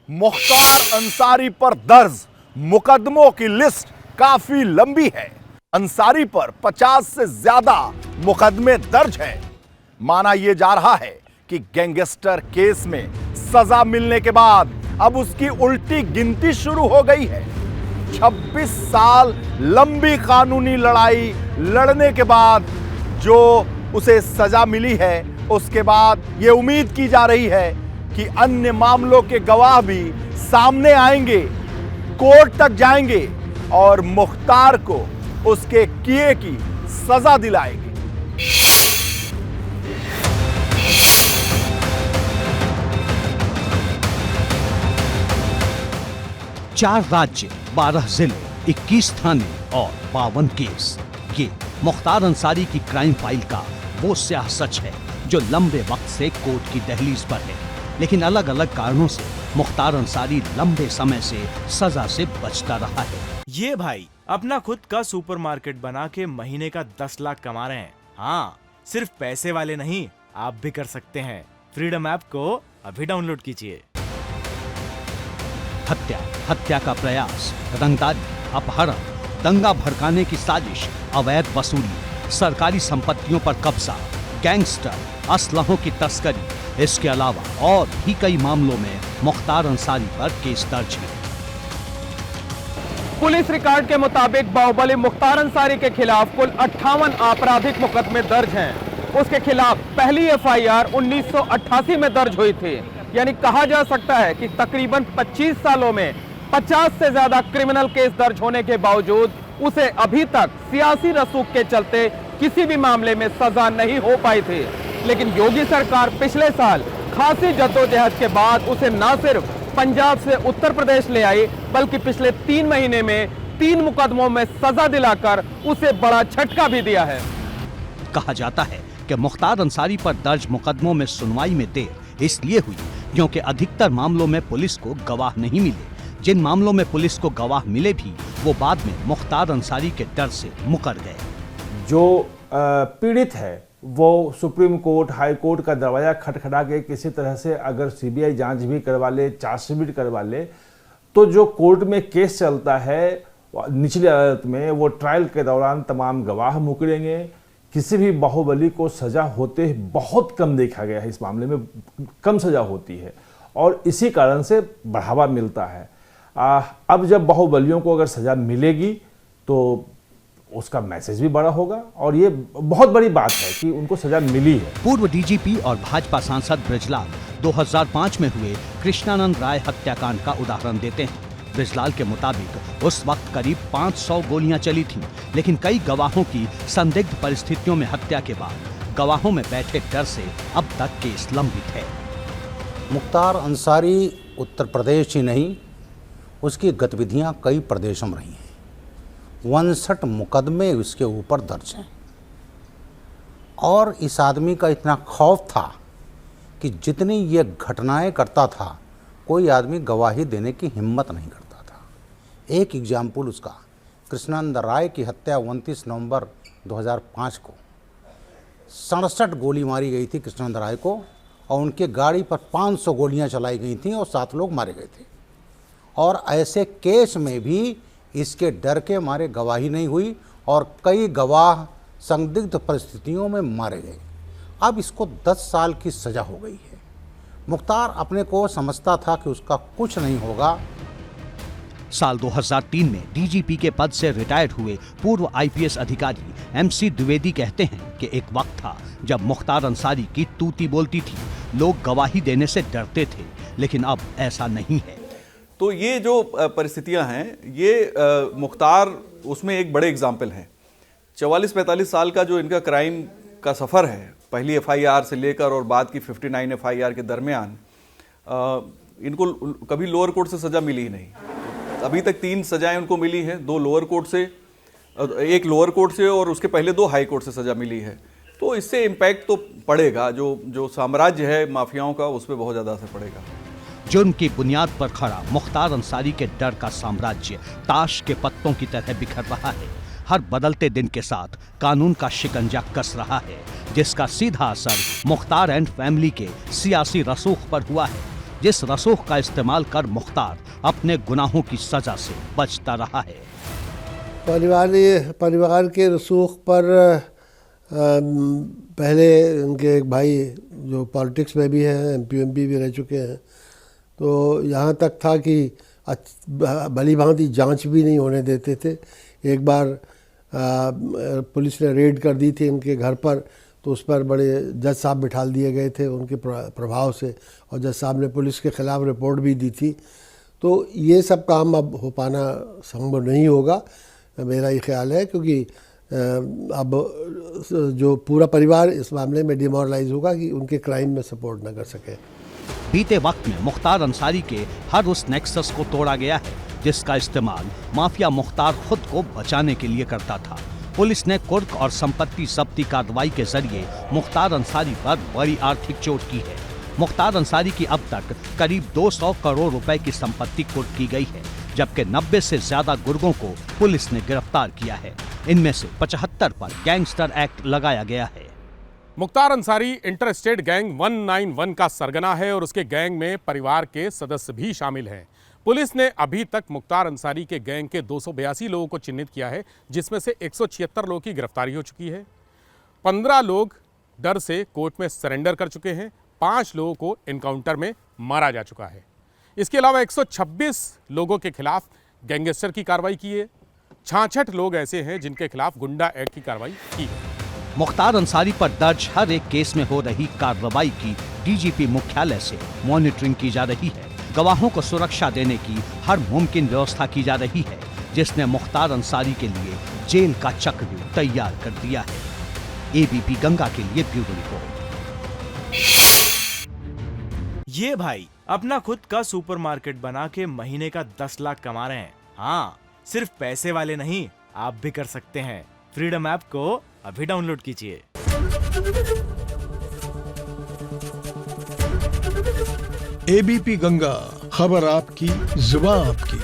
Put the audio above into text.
मुख्तार अंसारी पर दर्ज मुकदमों की लिस्ट काफी लंबी है। अंसारी पर 50 से ज्यादा मुकदमे दर्ज हैं। माना यह जा रहा है कि गैंगस्टर केस में सजा मिलने के बाद अब उसकी उल्टी गिनती शुरू हो गई है। 26 साल लंबी कानूनी लड़ाई लड़ने के बाद जो उसे सजा मिली है, उसके बाद यह उम्मीद की जा रही है कि अन्य मामलों के गवाह भी सामने आएंगे, कोर्ट तक जाएंगे और मुख्तार को उसके किए की सजा दिलाएंगे। चार राज्य, 12 जिले, 21 थाने और 52 केस। ये मुख्तार अंसारी की क्राइम फाइल का वो स्याह सच है जो लंबे वक्त से कोर्ट की दहलीज पर है, लेकिन अलग अलग कारणों से मुख्तार अंसारी लंबे समय से सजा से बचता रहा है। ये भाई अपना खुद का सुपरमार्केट बना के महीने का 10 लाख कमा रहे हैं। हाँ, सिर्फ पैसे वाले नहीं, आप भी कर सकते हैं। फ्रीडम ऐप को अभी डाउनलोड कीजिए। हत्या का प्रयास, रंगदारी, अपहरण, दंगा भड़काने की साजिश, अवैध वसूली, सरकारी संपत्तियों पर कब्जा, गैंगस्टर, असलहों की तस्करी, इसके अलावा और भी कई मामलों में मुख्तार अंसारी पर केस दर्ज है। पुलिस रिकॉर्ड के मुताबिक बाहुबली मुख्तार अंसारी के खिलाफ कुल 58 आपराधिक मुकदमे दर्ज हैं। उसके खिलाफ पहली एफआईआर 1988 में दर्ज हुई थी। यानी कहा जा सकता है कि तकरीबन 25 सालों में 50 से ज्यादा क्रिमिनल केस दर्ज होने के बावजूद उसे अभी तक सियासी रसूख के चलते किसी भी मामले में सजा नहीं हो पाई थी। लेकिन योगी सरकार पिछले साल खासी जद्दोजहद के बाद उसे न सिर्फ पंजाब से उत्तर प्रदेश ले आई, बल्कि पिछले 3 महीने में 3 मुकदमों में सजा दिलाकर उसे बड़ा झटका भी दिया है। कहा जाता है कि मुख्तार अंसारी पर दर्ज मुकदमों में सुनवाई में देर इसलिए हुई क्योंकि अधिकतर मामलों में पुलिस को गवाह नहीं मिले। जिन मामलों में पुलिस को गवाह मिले भी, वो बाद में मुख्तार अंसारी के डर से मुकर गए। जो पीड़ित है वो सुप्रीम कोर्ट, हाई कोर्ट का दरवाजा खटखटा के किसी तरह से अगर सीबीआई जांच भी करवा ले, चार्जशीट करवा ले, तो जो कोर्ट में केस चलता है निचली अदालत में, वो ट्रायल के दौरान तमाम गवाह मुकरेंगे। किसी भी बाहुबली को सजा होते बहुत कम देखा गया है। इस मामले में कम सजा होती है और इसी कारण से बढ़ावा मिलता है। अब जब बाहुबलियों को अगर सजा मिलेगी तो उसका मैसेज भी बड़ा होगा और ये बहुत बड़ी बात है कि उनको सजा मिली है। पूर्व डीजीपी और भाजपा सांसद बृजलाल 2005 में हुए कृष्णानंद राय हत्याकांड का उदाहरण देते हैं। बृजलाल के मुताबिक उस वक्त करीब 500 गोलियां चली थीं, लेकिन कई गवाहों की संदिग्ध परिस्थितियों में हत्या के बाद गवाहों में बैठे डर से अब तक केस लंबित है। मुख्तार अंसारी उत्तर प्रदेश ही नहीं, उसकी गतिविधियां कई प्रदेशों में रही हैं। 59 मुकदमे उसके ऊपर दर्ज हैं और इस आदमी का इतना खौफ था कि जितनी ये घटनाएं करता था, कोई आदमी गवाही देने की हिम्मत नहीं करता था। एक एग्जाम्पल उसका, कृष्णानंद राय की हत्या 29 नवंबर 2005 को 67 गोली मारी गई थी कृष्णानंद राय को और उनके गाड़ी पर 500 गोलियां चलाई गई थीं और 7 लोग मारे गए थे। और ऐसे केस में भी इसके डर के मारे गवाही नहीं हुई और कई गवाह संदिग्ध परिस्थितियों में मारे गए। अब इसको 10 साल की सज़ा हो गई है। मुख्तार अपने को समझता था कि उसका कुछ नहीं होगा। साल 2003 में डीजीपी के पद से रिटायर्ड हुए पूर्व आईपीएस अधिकारी एमसी द्विवेदी कहते हैं कि एक वक्त था जब मुख्तार अंसारी की तूती बोलती थी, लोग गवाही देने से डरते थे, लेकिन अब ऐसा नहीं है। तो ये जो परिस्थितियां हैं, ये मुख्तार उसमें एक बड़े एग्जाम्पल हैं। 44-45 साल का जो इनका क्राइम का सफ़र है, पहली एफआईआर से लेकर और बाद की 59 एफआईआर के दरमियान, इनको कभी लोअर कोर्ट से सज़ा मिली ही नहीं। अभी तक 3 सजाएं उनको मिली हैं, 2 लोअर कोर्ट से, 1 लोअर कोर्ट से और उसके पहले 2 हाई कोर्ट से सज़ा मिली है। तो इससे इम्पैक्ट तो पड़ेगा, जो साम्राज्य है माफियाओं का, उस पर बहुत ज़्यादा असर पड़ेगा। जुर्म की बुनियाद पर खड़ा मुख्तार अंसारी के डर का साम्राज्य ताश के पत्तों की तरह बिखर रहा है। हर बदलते दिन के साथ कानून का शिकंजा कस रहा है, जिसका सीधा असर मुख्तार एंड फैमिली के सियासी रसूख पर हुआ है। जिस रसूख का इस्तेमाल कर मुख्तार अपने गुनाहों की सजा से बचता रहा है। परिवार के रसूख पर पहले उनके एक भाई जो पॉलिटिक्स में भी हैं, एमपी भी रह चुके हैं, तो यहाँ तक था कि भली भांति जांच भी नहीं होने देते थे। एक बार पुलिस ने रेड कर दी थी उनके घर पर, तो उस पर बड़े जज साहब बिठाल दिए गए थे उनके प्रभाव से, और जज साहब ने पुलिस के ख़िलाफ़ रिपोर्ट भी दी थी। तो ये सब काम अब हो पाना संभव नहीं होगा, मेरा ये ख्याल है, क्योंकि अब जो पूरा परिवार इस मामले में डिमोरलाइज होगा कि उनके क्राइम में सपोर्ट न कर सके। बीते वक्त में मुख्तार अंसारी के हर उस नेक्सस को तोड़ा गया है जिसका इस्तेमाल माफिया मुख्तार खुद को बचाने के लिए करता था। पुलिस ने कुर्क और संपत्ति जब्ती कार्रवाई के जरिए मुख्तार अंसारी पर बड़ी आर्थिक चोट की है। मुख्तार अंसारी की अब तक करीब 200 करोड़ रुपए की संपत्ति कुर्क की गई है, जबकि 90 से ज्यादा गुर्गों को पुलिस ने गिरफ्तार किया है। इनमें से 75 पर गैंगस्टर एक्ट लगाया गया है। Mukhtar Ansari inter state gang 191 का सरगना है और उसके गैंग में परिवार के सदस्य भी शामिल हैं। पुलिस ने अभी तक मुख्तार अंसारी के गैंग के 282 लोगों को चिन्हित किया है, जिसमें से 176 लोगों की गिरफ्तारी हो चुकी है। 15 लोग डर से कोर्ट में सरेंडर कर चुके हैं। 5 लोगों को एनकाउंटर में मारा जा चुका है। इसके अलावा 126 लोगों के खिलाफ गैंगस्टर की कार्रवाई की है। 66 लोग ऐसे हैं जिनके खिलाफ गुंडा एक्ट की कार्रवाई की है। मुख्तार अंसारी पर दर्ज हर एक केस में हो रही कार्रवाई की डीजीपी मुख्यालय से मॉनिटरिंग की जा रही है। गवाहों को सुरक्षा देने की हर मुमकिन व्यवस्था की जा रही है, जिसने मुख्तार अंसारी के लिए जेल का चक्रव्यूह तैयार कर दिया है। एबीपी गंगा के लिए ब्यूरो रिपोर्ट। ये भाई अपना खुद का सुपरमार्केट बना के महीने का 10 लाख कमा रहे हैं। हाँ, सिर्फ पैसे वाले नहीं, आप भी कर सकते हैं। फ्रीडम ऐप को अभी डाउनलोड कीजिए। एबीपी गंगा, खबर आपकी, जुबान आपकी।